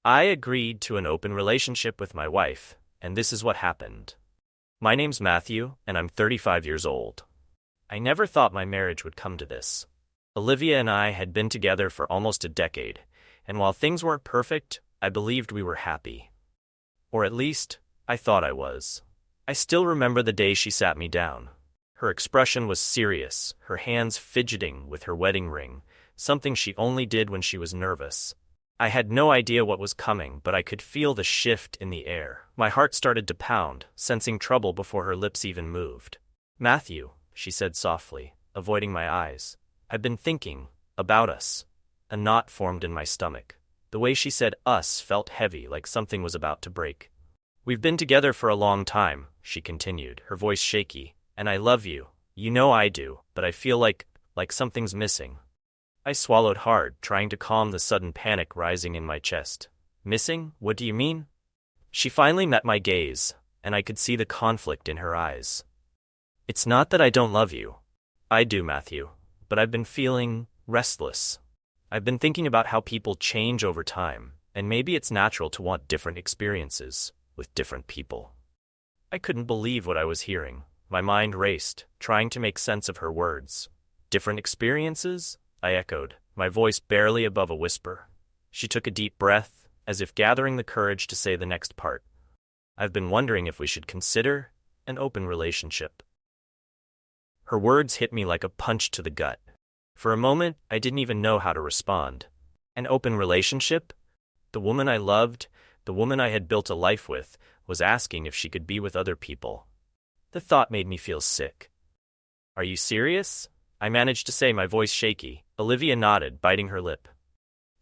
I agreed to an open relationship with my wife, and this is what happened. My name's Matthew, and I'm 35 years old. I never thought my marriage would come to this. Olivia and I had been together for almost a decade, and while things weren't perfect, I believed we were happy. Or at least, I thought I was. I still remember the day she sat me down. Her expression was serious, her hands fidgeting with her wedding ring, something she only did when she was nervous. I had no idea what was coming, but I could feel the shift in the air. My heart started to pound, sensing trouble before her lips even moved. "Matthew," she said softly, avoiding my eyes. "I've been thinking about us." A knot formed in my stomach. The way she said us felt heavy, like something was about to break. "We've been together for a long time," she continued, her voice shaky, "and I love you. You know I do, but I feel like something's missing." I swallowed hard, trying to calm the sudden panic rising in my chest. "Missing? What do you mean?" She finally met my gaze, and I could see the conflict in her eyes. "It's not that I don't love you. I do, Matthew, but I've been feeling restless. I've been thinking about how people change over time, and maybe it's natural to want different experiences with different people." I couldn't believe what I was hearing. My mind raced, trying to make sense of her words. "Different experiences?" I echoed, my voice barely above a whisper. She took a deep breath, as if gathering the courage to say the next part. "I've been wondering if we should consider an open relationship." Her words hit me like a punch to the gut. For a moment, I didn't even know how to respond. An open relationship? The woman I loved, the woman I had built a life with, was asking if she could be with other people. The thought made me feel sick. "Are you serious?" I managed to say, my voice shaky. Olivia nodded, biting her lip.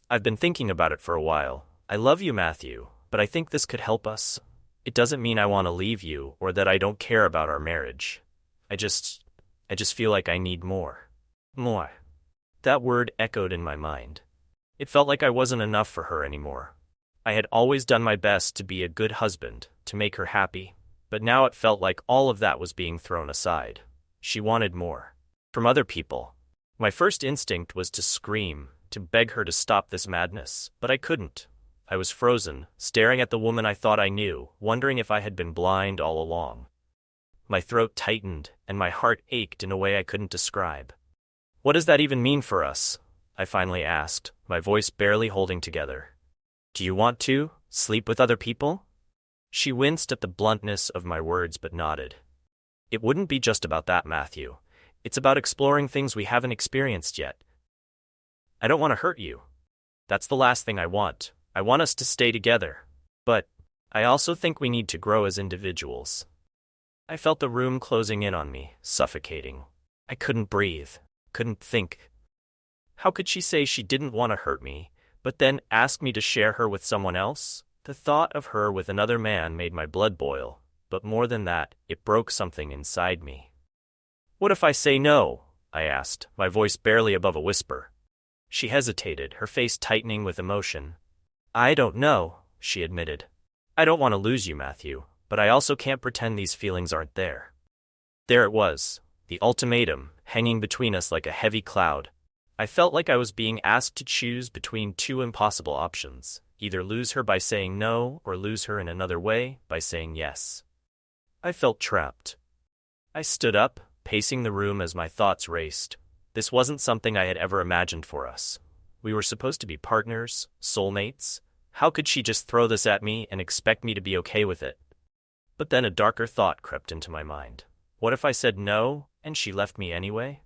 "I've been thinking about it for a while. I love you, Matthew, but I think this could help us. It doesn't mean I want to leave you or that I don't care about our marriage. I just feel like I need more." More. That word echoed in my mind. It felt like I wasn't enough for her anymore. I had always done my best to be a good husband, to make her happy, but now it felt like all of that was being thrown aside. She wanted more. From other people. My first instinct was to scream, to beg her to stop this madness, but I couldn't. I was frozen, staring at the woman I thought I knew, wondering if I had been blind all along. My throat tightened, and my heart ached in a way I couldn't describe. "What does that even mean for us?" I finally asked, my voice barely holding together. "Do you want to sleep with other people?" She winced at the bluntness of my words but nodded. "It wouldn't be just about that, Matthew. It's about exploring things we haven't experienced yet. I don't want to hurt you. That's the last thing I want. I want us to stay together. But I also think we need to grow as individuals." I felt the room closing in on me, suffocating. I couldn't breathe, couldn't think. How could she say she didn't want to hurt me, but then ask me to share her with someone else? The thought of her with another man made my blood boil, but more than that, it broke something inside me. "What if I say no?" I asked, my voice barely above a whisper. She hesitated, her face tightening with emotion. "I don't know," she admitted. "I don't want to lose you, Matthew, but I also can't pretend these feelings aren't there." There it was, the ultimatum, hanging between us like a heavy cloud. I felt like I was being asked to choose between two impossible options, either lose her by saying no or lose her in another way by saying yes. I felt trapped. I stood up, pacing the room as my thoughts raced. This wasn't something I had ever imagined for us. We were supposed to be partners, soulmates. How could she just throw this at me and expect me to be okay with it? But then a darker thought crept into my mind. What if I said no, and she left me anyway?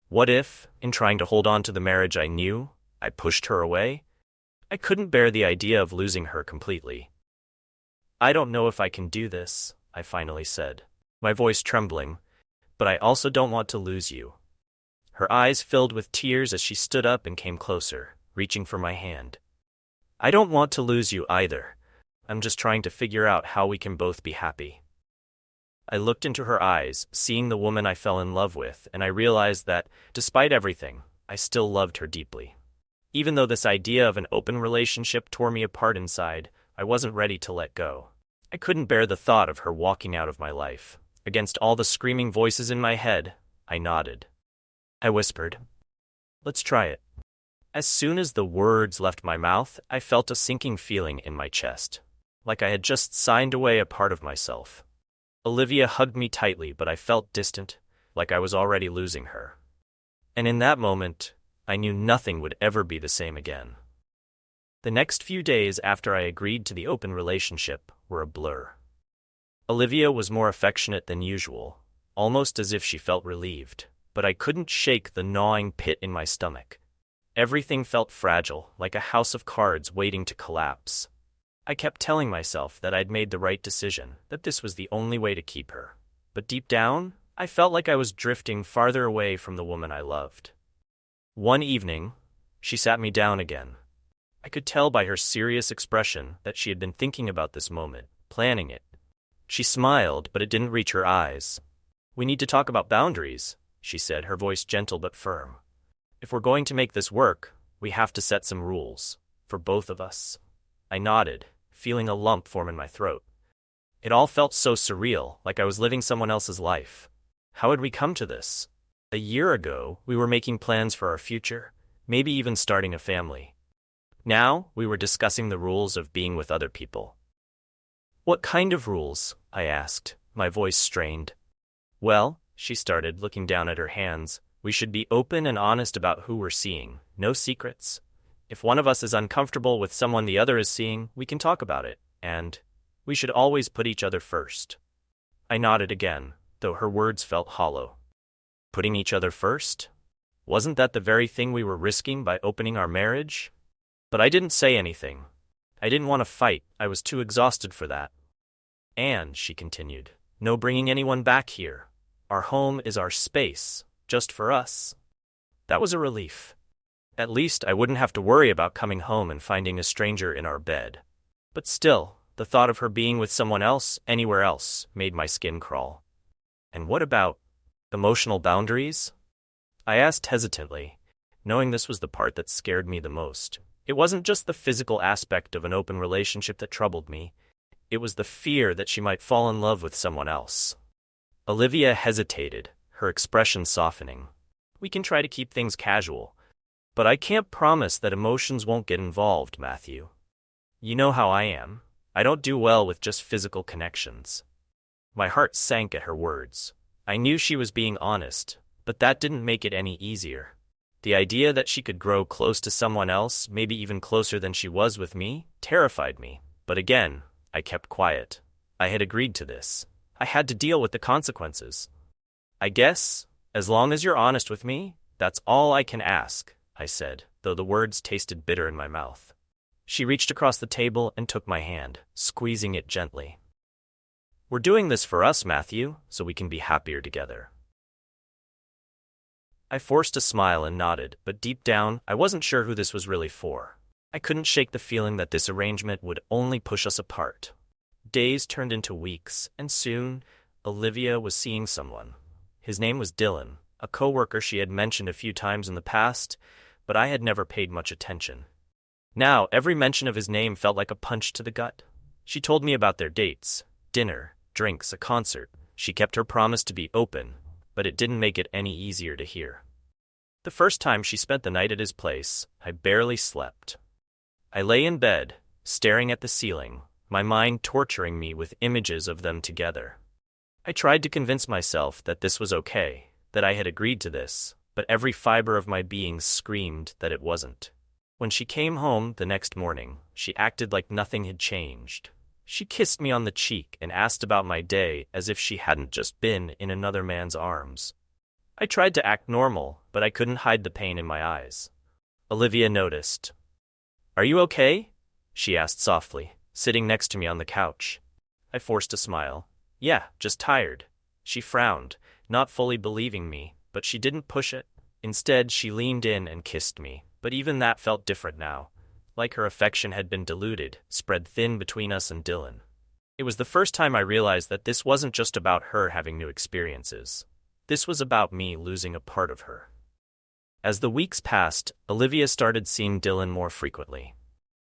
What if, in trying to hold on to the marriage I knew, I pushed her away? I couldn't bear the idea of losing her completely. "I don't know if I can do this," I finally said, my voice trembling. "But I also don't want to lose you." Her eyes filled with tears as she stood up and came closer, reaching for my hand. "I don't want to lose you either. I'm just trying to figure out how we can both be happy." I looked into her eyes, seeing the woman I fell in love with, and I realized that, despite everything, I still loved her deeply. Even though this idea of an open relationship tore me apart inside, I wasn't ready to let go. I couldn't bear the thought of her walking out of my life. Against all the screaming voices in my head, I nodded. I whispered, "Let's try it." As soon as the words left my mouth, I felt a sinking feeling in my chest, like I had just signed away a part of myself. Olivia hugged me tightly, but I felt distant, like I was already losing her. And in that moment, I knew nothing would ever be the same again. The next few days after I agreed to the open relationship were a blur. Olivia was more affectionate than usual, almost as if she felt relieved, but I couldn't shake the gnawing pit in my stomach. Everything felt fragile, like a house of cards waiting to collapse. I kept telling myself that I'd made the right decision, that this was the only way to keep her. But deep down, I felt like I was drifting farther away from the woman I loved. One evening, she sat me down again. I could tell by her serious expression that she had been thinking about this moment, planning it. She smiled, but it didn't reach her eyes. "We need to talk about boundaries," she said, her voice gentle but firm. "If we're going to make this work, we have to set some rules, for both of us." I nodded, feeling a lump form in my throat. It all felt so surreal, like I was living someone else's life. How had we come to this? A year ago, we were making plans for our future, maybe even starting a family. Now, we were discussing the rules of being with other people. "What kind of rules?" I asked, my voice strained. "Well," she started, looking down at her hands, "we should be open and honest about who we're seeing, no secrets. If one of us is uncomfortable with someone the other is seeing, we can talk about it, and we should always put each other first." I nodded again, though her words felt hollow. Putting each other first? Wasn't that the very thing we were risking by opening our marriage? But I didn't say anything. I didn't want to fight, I was too exhausted for that. "And," she continued, "no bringing anyone back here. Our home is our space, just for us." That was a relief. At least I wouldn't have to worry about coming home and finding a stranger in our bed. But still, the thought of her being with someone else, anywhere else, made my skin crawl. "And what about emotional boundaries?" I asked hesitantly, knowing this was the part that scared me the most. It wasn't just the physical aspect of an open relationship that troubled me. It was the fear that she might fall in love with someone else. Olivia hesitated, her expression softening. "We can try to keep things casual, but I can't promise that emotions won't get involved, Matthew. You know how I am. I don't do well with just physical connections." My heart sank at her words. I knew she was being honest, but that didn't make it any easier. The idea that she could grow close to someone else, maybe even closer than she was with me, terrified me. But again, I kept quiet. I had agreed to this. I had to deal with the consequences. "I guess, as long as you're honest with me, that's all I can ask," I said, though the words tasted bitter in my mouth. She reached across the table and took my hand, squeezing it gently. "We're doing this for us, Matthew, so we can be happier together." I forced a smile and nodded, but deep down, I wasn't sure who this was really for. I couldn't shake the feeling that this arrangement would only push us apart. Days turned into weeks, and soon, Olivia was seeing someone. His name was Dylan, a coworker she had mentioned a few times in the past, but I had never paid much attention. Now, every mention of his name felt like a punch to the gut. She told me about their dates, dinner, drinks, a concert. She kept her promise to be open, but it didn't make it any easier to hear. The first time she spent the night at his place, I barely slept. I lay in bed, staring at the ceiling, my mind torturing me with images of them together. I tried to convince myself that this was okay, that I had agreed to this, but every fiber of my being screamed that it wasn't. When she came home the next morning, she acted like nothing had changed. She kissed me on the cheek and asked about my day as if she hadn't just been in another man's arms. I tried to act normal, but I couldn't hide the pain in my eyes. Olivia noticed. "Are you okay?" she asked softly, sitting next to me on the couch. I forced a smile. "Yeah, just tired." She frowned, not fully believing me, but she didn't push it. Instead, she leaned in and kissed me, but even that felt different now. Like her affection had been diluted, spread thin between us and Dylan. It was the first time I realized that this wasn't just about her having new experiences. This was about me losing a part of her. As the weeks passed, Olivia started seeing Dylan more frequently.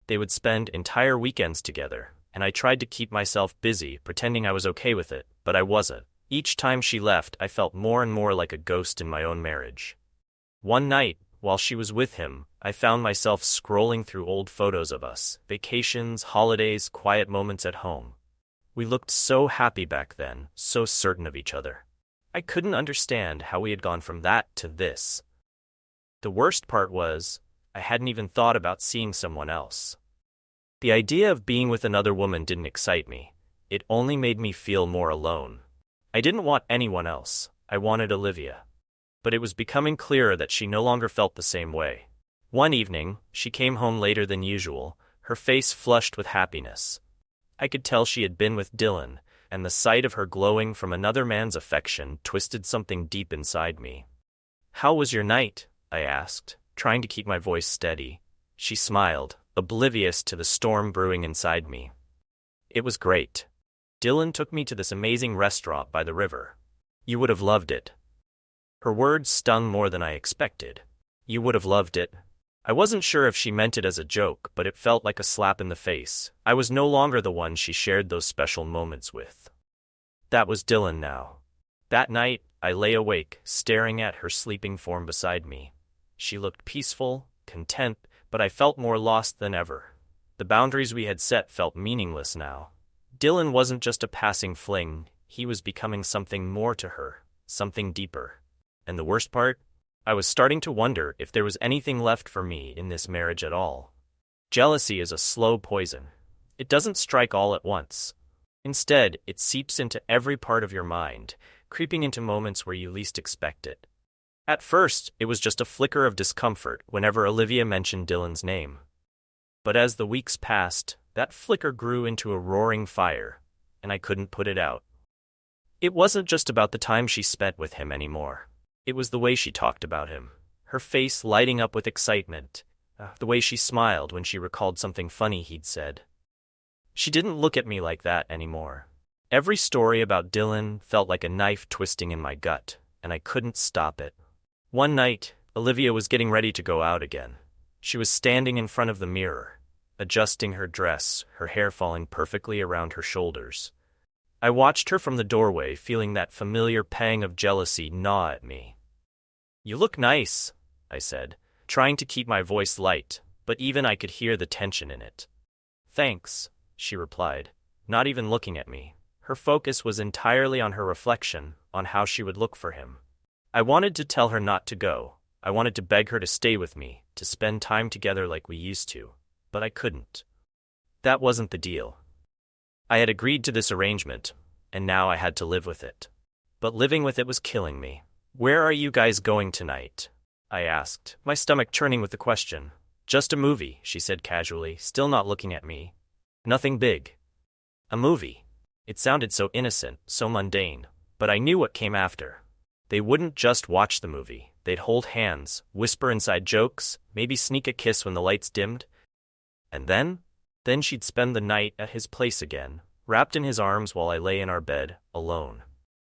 They would spend entire weekends together, and I tried to keep myself busy, pretending I was okay with it, but I wasn't. Each time she left, I felt more and more like a ghost in my own marriage. One night, while she was with him, I found myself scrolling through old photos of us, vacations, holidays, quiet moments at home. We looked so happy back then, so certain of each other. I couldn't understand how we had gone from that to this. The worst part was, I hadn't even thought about seeing someone else. The idea of being with another woman didn't excite me. It only made me feel more alone. I didn't want anyone else. I wanted Olivia. But it was becoming clearer that she no longer felt the same way. One evening, she came home later than usual, her face flushed with happiness. I could tell she had been with Dylan, and the sight of her glowing from another man's affection twisted something deep inside me. "How was your night?" I asked, trying to keep my voice steady. She smiled, oblivious to the storm brewing inside me. "It was great. Dylan took me to this amazing restaurant by the river. You would have loved it." Her words stung more than I expected. You would have loved it. I wasn't sure if she meant it as a joke, but it felt like a slap in the face. I was no longer the one she shared those special moments with. That was Dylan now. That night, I lay awake, staring at her sleeping form beside me. She looked peaceful, content, but I felt more lost than ever. The boundaries we had set felt meaningless now. Dylan wasn't just a passing fling, he was becoming something more to her, something deeper. And the worst part? I was starting to wonder if there was anything left for me in this marriage at all. Jealousy is a slow poison. It doesn't strike all at once. Instead, it seeps into every part of your mind, creeping into moments where you least expect it. At first, it was just a flicker of discomfort whenever Olivia mentioned Dylan's name. But as the weeks passed, that flicker grew into a roaring fire, and I couldn't put it out. It wasn't just about the time she spent with him anymore. It was the way she talked about him, her face lighting up with excitement, the way she smiled when she recalled something funny he'd said. She didn't look at me like that anymore. Every story about Dylan felt like a knife twisting in my gut, and I couldn't stop it. One night, Olivia was getting ready to go out again. She was standing in front of the mirror, adjusting her dress, her hair falling perfectly around her shoulders. I watched her from the doorway, feeling that familiar pang of jealousy gnaw at me. "You look nice," I said, trying to keep my voice light, but even I could hear the tension in it. "Thanks," she replied, not even looking at me. Her focus was entirely on her reflection, on how she would look for him. I wanted to tell her not to go. I wanted to beg her to stay with me, to spend time together like we used to, but I couldn't. That wasn't the deal. I had agreed to this arrangement, and now I had to live with it. But living with it was killing me. "Where are you guys going tonight?" I asked, my stomach churning with the question. "Just a movie," she said casually, still not looking at me. "Nothing big." A movie. It sounded so innocent, so mundane, but I knew what came after. They wouldn't just watch the movie. They'd hold hands, whisper inside jokes, maybe sneak a kiss when the lights dimmed. And then she'd spend the night at his place again, wrapped in his arms while I lay in our bed, alone.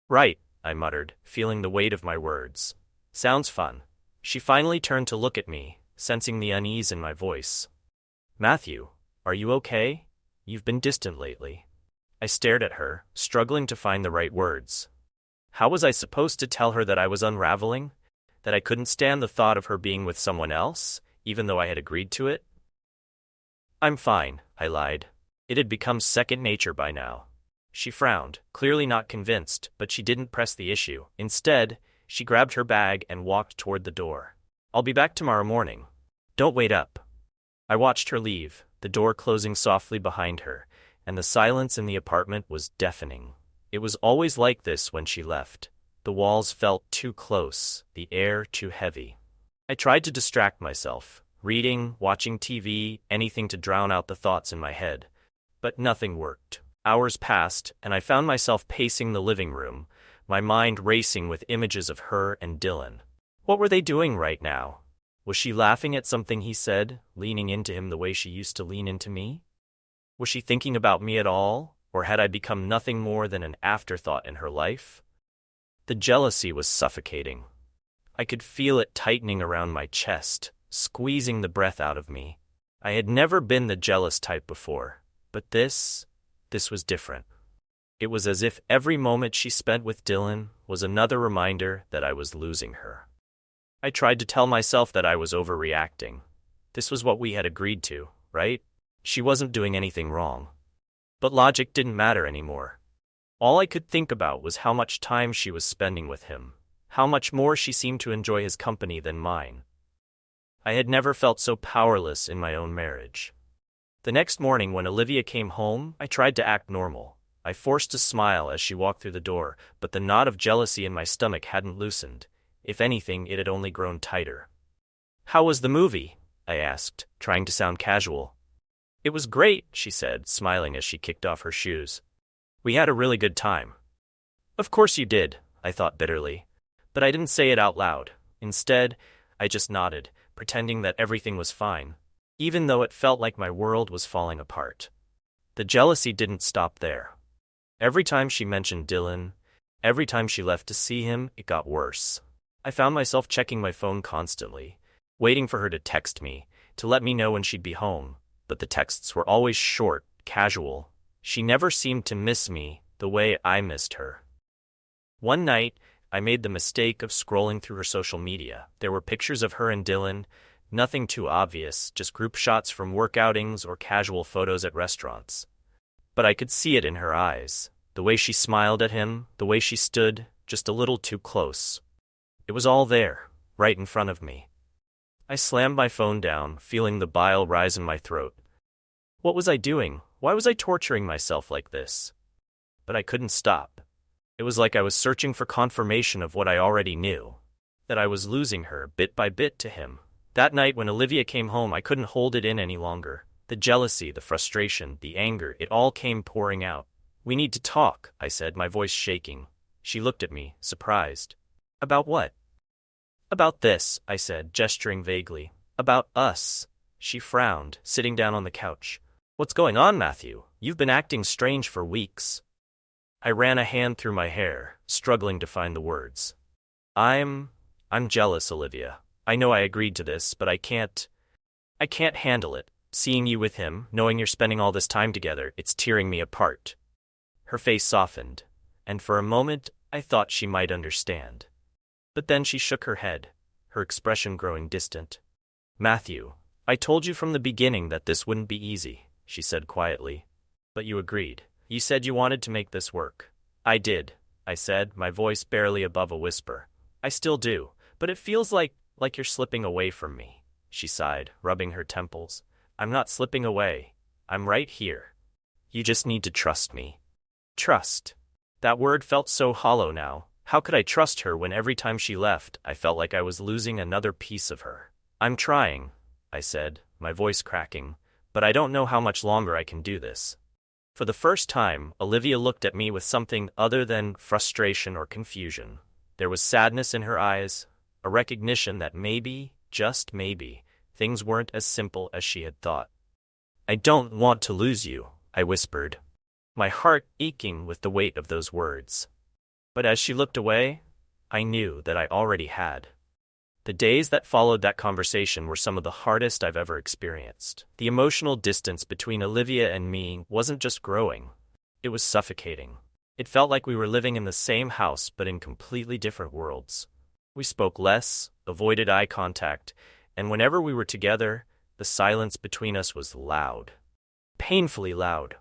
"Right," I muttered, feeling the weight of my words. "Sounds fun." She finally turned to look at me, sensing the unease in my voice. "Matthew, are you okay? You've been distant lately." I stared at her, struggling to find the right words. How was I supposed to tell her that I was unraveling? That I couldn't stand the thought of her being with someone else, even though I had agreed to it? "I'm fine," I lied. It had become second nature by now. She frowned, clearly not convinced, but she didn't press the issue. Instead, she grabbed her bag and walked toward the door. "I'll be back tomorrow morning. Don't wait up." I watched her leave, the door closing softly behind her, and the silence in the apartment was deafening. It was always like this when she left. The walls felt too close, the air too heavy. I tried to distract myself, reading, watching TV, anything to drown out the thoughts in my head. But nothing worked. Hours passed, and I found myself pacing the living room, my mind racing with images of her and Dylan. What were they doing right now? Was she laughing at something he said, leaning into him the way she used to lean into me? Was she thinking about me at all, or had I become nothing more than an afterthought in her life? The jealousy was suffocating. I could feel it tightening around my chest, squeezing the breath out of me. I had never been the jealous type before, but this was different. It was as if every moment she spent with Dylan was another reminder that I was losing her. I tried to tell myself that I was overreacting. This was what we had agreed to, right? She wasn't doing anything wrong. But logic didn't matter anymore. All I could think about was how much time she was spending with him, how much more she seemed to enjoy his company than mine. I had never felt so powerless in my own marriage. The next morning when Olivia came home, I tried to act normal. I forced a smile as she walked through the door, but the knot of jealousy in my stomach hadn't loosened. If anything, it had only grown tighter. "How was the movie?" I asked, trying to sound casual. "It was great," she said, smiling as she kicked off her shoes. "We had a really good time." "Of course you did," I thought bitterly. But I didn't say it out loud. Instead, I just nodded, pretending that everything was fine, even though it felt like my world was falling apart. The jealousy didn't stop there. Every time she mentioned Dylan, every time she left to see him, it got worse. I found myself checking my phone constantly, waiting for her to text me, to let me know when she'd be home, but the texts were always short, casual. She never seemed to miss me the way I missed her. One night, I made the mistake of scrolling through her social media. There were pictures of her and Dylan, nothing too obvious, just group shots from work outings or casual photos at restaurants. But I could see it in her eyes, the way she smiled at him, the way she stood, just a little too close. It was all there, right in front of me. I slammed my phone down, feeling the bile rise in my throat. What was I doing? Why was I torturing myself like this? But I couldn't stop. It was like I was searching for confirmation of what I already knew, that I was losing her bit by bit to him. That night when Olivia came home, I couldn't hold it in any longer. The jealousy, the frustration, the anger, it all came pouring out. "We need to talk," I said, my voice shaking. She looked at me, surprised. "About what?" "About this," I said, gesturing vaguely. "About us." She frowned, sitting down on the couch. "What's going on, Matthew? You've been acting strange for weeks." I ran a hand through my hair, struggling to find the words. I'm jealous, Olivia. I know I agreed to this, but I can't handle it. Seeing you with him, knowing you're spending all this time together, it's tearing me apart." Her face softened, and for a moment I thought she might understand. But then she shook her head, her expression growing distant. "Matthew, I told you from the beginning that this wouldn't be easy," she said quietly. "But you agreed. You said you wanted to make this work." "I did," I said, my voice barely above a whisper. "I still do, but it feels like you're slipping away from me," she sighed, rubbing her temples. "I'm not slipping away. I'm right here. You just need to trust me." Trust. That word felt so hollow now. How could I trust her when every time she left, I felt like I was losing another piece of her? "I'm trying," I said, my voice cracking, "but I don't know how much longer I can do this." For the first time, Olivia looked at me with something other than frustration or confusion. There was sadness in her eyes, a recognition that maybe, just maybe, things weren't as simple as she had thought. "I don't want to lose you," I whispered, my heart aching with the weight of those words. But as she looked away, I knew that I already had. The days that followed that conversation were some of the hardest I've ever experienced. The emotional distance between Olivia and me wasn't just growing, it was suffocating. It felt like we were living in the same house but in completely different worlds. We spoke less, avoided eye contact, and whenever we were together, the silence between us was loud. Painfully loud.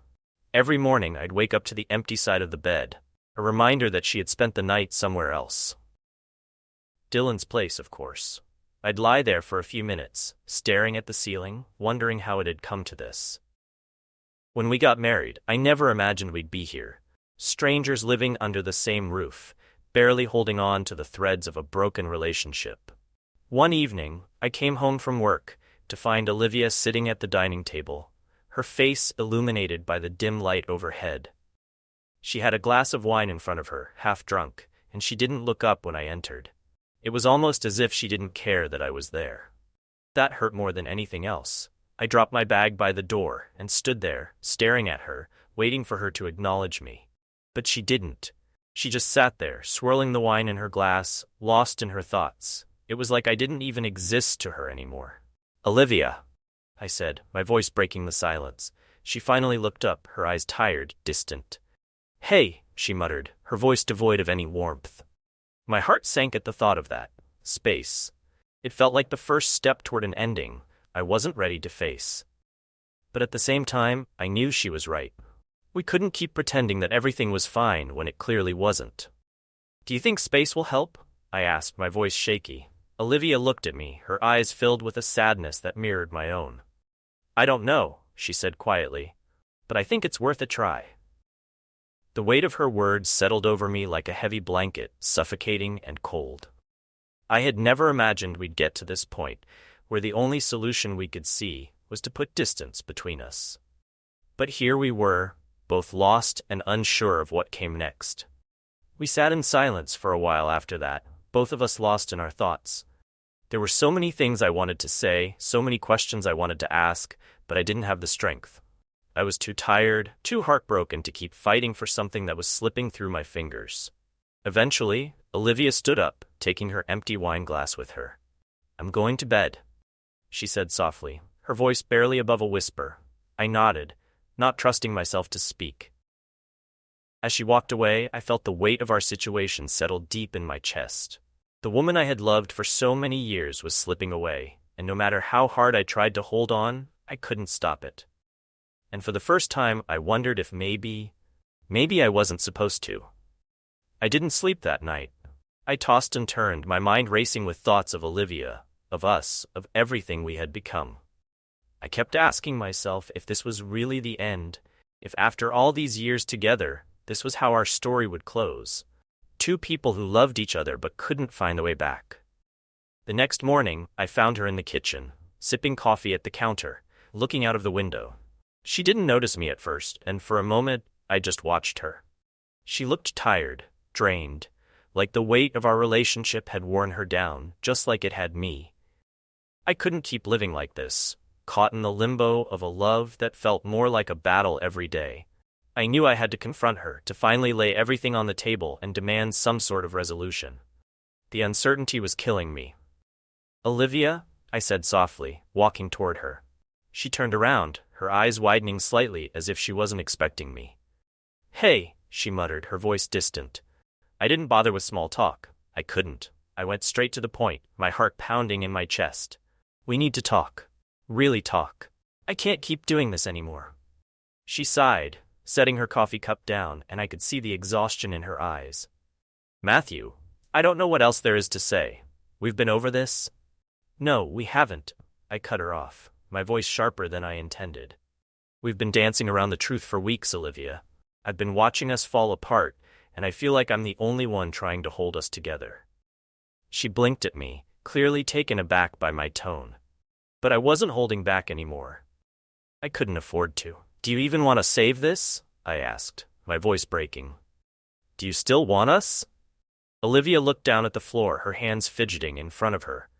Every morning I'd wake up to the empty side of the bed, a reminder that she had spent the night somewhere else. Dylan's place, of course. I'd lie there for a few minutes, staring at the ceiling, wondering how it had come to this. When we got married, I never imagined we'd be here. Strangers living under the same roof, barely holding on to the threads of a broken relationship. One evening, I came home from work to find Olivia sitting at the dining table, her face illuminated by the dim light overhead. She had a glass of wine in front of her, half drunk, and she didn't look up when I entered. It was almost as if she didn't care that I was there. That hurt more than anything else. I dropped my bag by the door and stood there, staring at her, waiting for her to acknowledge me. But she didn't. She just sat there, swirling the wine in her glass, lost in her thoughts. It was like I didn't even exist to her anymore. "Olivia," I said, my voice breaking the silence. She finally looked up, her eyes tired, distant. "Hey," she muttered, her voice devoid of any warmth. My heart sank at the thought of that. Space. It felt like the first step toward an ending I wasn't ready to face. But at the same time, I knew she was right. We couldn't keep pretending that everything was fine when it clearly wasn't. "Do you think space will help?" I asked, my voice shaky. Olivia looked at me, her eyes filled with a sadness that mirrored my own. "I don't know," she said quietly, "but I think it's worth a try." The weight of her words settled over me like a heavy blanket, suffocating and cold. I had never imagined we'd get to this point, where the only solution we could see was to put distance between us. But here we were, both lost and unsure of what came next. We sat in silence for a while after that, both of us lost in our thoughts. There were so many things I wanted to say, so many questions I wanted to ask, but I didn't have the strength. I was too tired, too heartbroken to keep fighting for something that was slipping through my fingers. Eventually, Olivia stood up, taking her empty wine glass with her. "I'm going to bed," she said softly, her voice barely above a whisper. I nodded, not trusting myself to speak. As she walked away, I felt the weight of our situation settle deep in my chest. The woman I had loved for so many years was slipping away, and no matter how hard I tried to hold on, I couldn't stop it. And for the first time, I wondered if maybe I wasn't supposed to. I didn't sleep that night. I tossed and turned, my mind racing with thoughts of Olivia, of us, of everything we had become. I kept asking myself if this was really the end, if after all these years together, this was how our story would close. Two people who loved each other but couldn't find a way back. The next morning, I found her in the kitchen, sipping coffee at the counter, looking out of the window. She didn't notice me at first, and for a moment, I just watched her. She looked tired, drained, like the weight of our relationship had worn her down, just like it had me. I couldn't keep living like this, caught in the limbo of a love that felt more like a battle every day. I knew I had to confront her, to finally lay everything on the table and demand some sort of resolution. The uncertainty was killing me. "Olivia," I said softly, walking toward her. She turned around, her eyes widening slightly as if she wasn't expecting me. "Hey," she muttered, her voice distant. I didn't bother with small talk. I couldn't. I went straight to the point, my heart pounding in my chest. "We need to talk. Really talk. I can't keep doing this anymore." She sighed, setting her coffee cup down, and I could see the exhaustion in her eyes. "Matthew, I don't know what else there is to say. We've been over this." "No, we haven't." I cut her off, my voice sharper than I intended. "We've been dancing around the truth for weeks, Olivia. I've been watching us fall apart, and I feel like I'm the only one trying to hold us together." She blinked at me, clearly taken aback by my tone. But I wasn't holding back anymore. I couldn't afford to. "Do you even want to save this?" I asked, my voice breaking. "Do you still want us?" Olivia looked down at the floor, her hands fidgeting in front of her.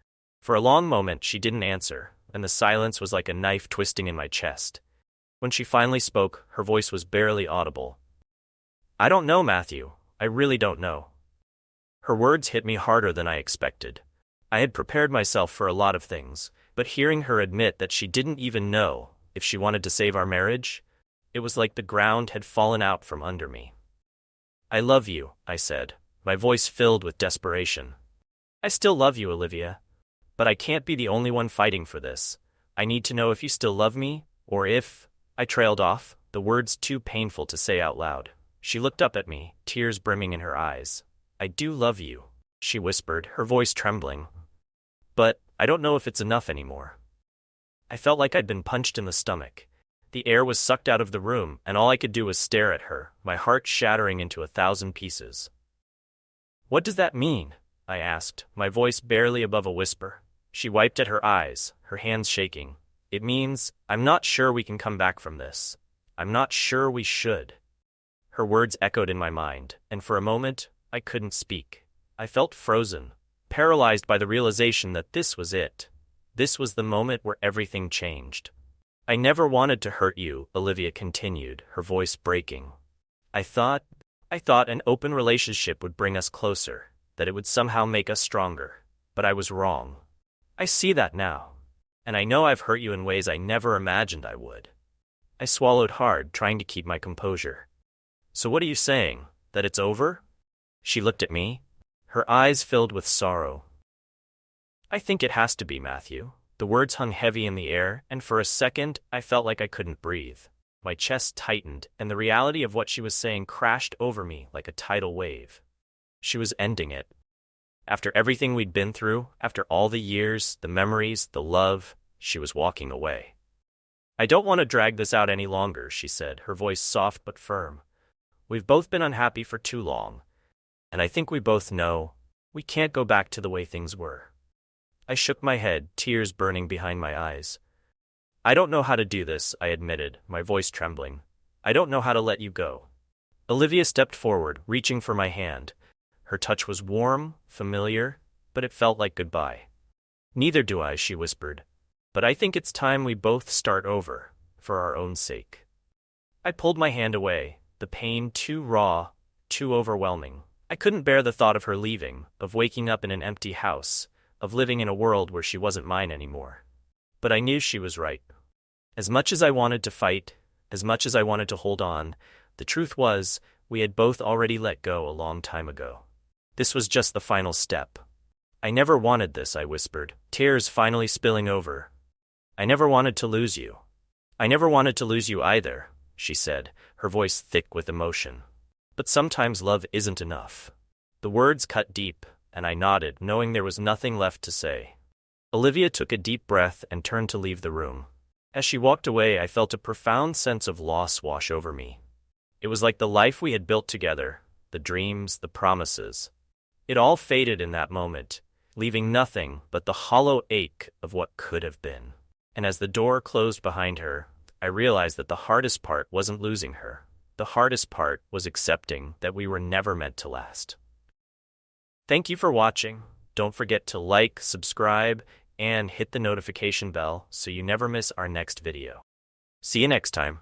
For a long moment she didn't answer, and the silence was like a knife twisting in my chest. When she finally spoke, her voice was barely audible. "I don't know, Matthew. I really don't know." Her words hit me harder than I expected. I had prepared myself for a lot of things, but hearing her admit that she didn't even know if she wanted to save our marriage, it was like the ground had fallen out from under me. "I love you," I said, my voice filled with desperation. "I still love you, Olivia. But I can't be the only one fighting for this. I need to know if you still love me, or if—" I trailed off, the words too painful to say out loud. She looked up at me, tears brimming in her eyes. "I do love you," she whispered, her voice trembling. "But I don't know if it's enough anymore." I felt like I'd been punched in the stomach. The air was sucked out of the room, and all I could do was stare at her, my heart shattering into 1,000 pieces. "What does that mean?" I asked, my voice barely above a whisper. She wiped at her eyes, her hands shaking. "It means, I'm not sure we can come back from this. I'm not sure we should." Her words echoed in my mind, and for a moment, I couldn't speak. I felt frozen, paralyzed by the realization that this was it. This was the moment where everything changed. "I never wanted to hurt you," Olivia continued, her voice breaking. I thought an open relationship would bring us closer, that it would somehow make us stronger. But I was wrong. I see that now. And I know I've hurt you in ways I never imagined I would." I swallowed hard, trying to keep my composure. "So what are you saying? That it's over?" She looked at me, her eyes filled with sorrow. I think it has to be, Matthew. The words hung heavy in the air, and for a second, I felt like I couldn't breathe. My chest tightened, and the reality of what she was saying crashed over me like a tidal wave. She was ending it. After everything we'd been through, after all the years, the memories, the love, she was walking away. I don't want to drag this out any longer, she said, her voice soft but firm. We've both been unhappy for too long, and I think we both know we can't go back to the way things were. I shook my head, tears burning behind my eyes. I don't know how to do this, I admitted, my voice trembling. I don't know how to let you go. Olivia stepped forward, reaching for my hand. Her touch was warm, familiar, but it felt like goodbye. Neither do I, she whispered. But I think it's time we both start over, for our own sake. I pulled my hand away, the pain too raw, too overwhelming. I couldn't bear the thought of her leaving, of waking up in an empty house, of living in a world where she wasn't mine anymore. But I knew she was right. As much as I wanted to fight, as much as I wanted to hold on, the truth was, we had both already let go a long time ago. This was just the final step. I never wanted this, I whispered, tears finally spilling over. I never wanted to lose you. I never wanted to lose you either, she said, her voice thick with emotion. But sometimes love isn't enough. The words cut deep, and I nodded, knowing there was nothing left to say. Olivia took a deep breath and turned to leave the room. As she walked away, I felt a profound sense of loss wash over me. It was like the life we had built together, the dreams, the promises. It all faded in that moment, leaving nothing but the hollow ache of what could have been. And as the door closed behind her, I realized that the hardest part wasn't losing her. The hardest part was accepting that we were never meant to last. Thank you for watching. Don't forget to like, subscribe, and hit the notification bell so you never miss our next video. See you next time.